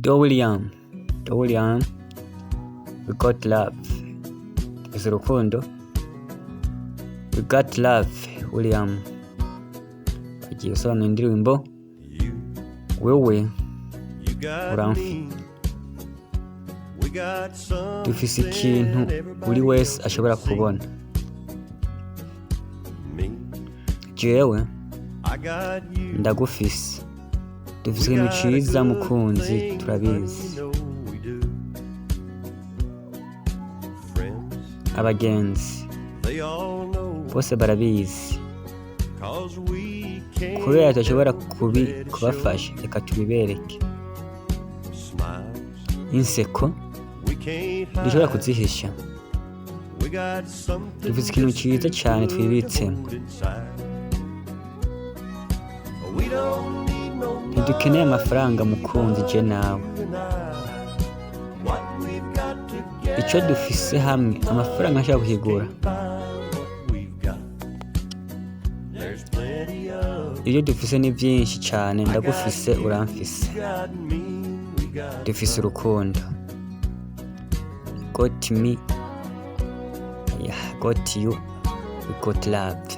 Do William, we got love. Dufise urukundo. We got love, William. Igiye usobanura indirimbo. Wewe uramfi. Dufise ikintu buri wese ashobora kubona. Jewe ndagufise. Dufise ikintu ciza mukunzi, turabizi. Abagenzi bose barabizi. Kubera tudashobora kubafasha, reka tubibereke. Inseko dushobora kuzihisha. Dufise ikintu ciza cane twibitsemo. Ntidukeneye amafaranga mukunzi, je nawe. Ico dufise hamwe amafaranga ashaka kukigura. Iyo dufise ni vyinshi cane, ndagufise uramfise. Dufise urukundo. Got me, yeah, got you, we got love.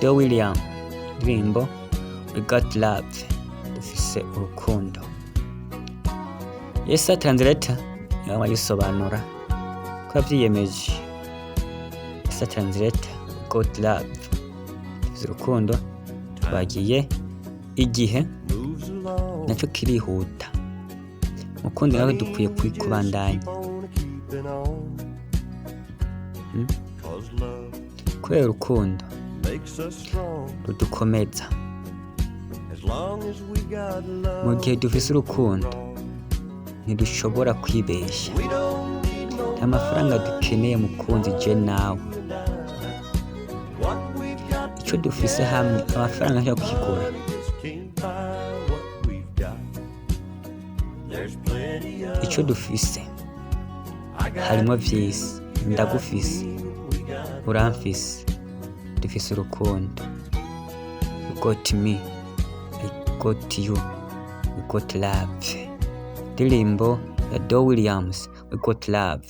Do William, ndirimbo we got love. Dufise urukundo. Yes, translator yawa yisobanura ko avyiyemeje. Yes, translator we got love. Dufise urukundo. Twagiye igihe naco kirihuta. Mukundi nawe dukwiye kubandanya. Kubera urukundo rudukomeza. Mu gihe dufise urukundo ntidushobora kwibesha. Nta mafaranga dukeneye mukunzi, je nawe. Ico dufise hamwe amafaranga ashaka kukigura. Ico dufise harimo vyisi. Ndagufise uramfise. Dufise urukundo. You got me, I got you, we got love. Ndirimbo ya Do Williams, we got love.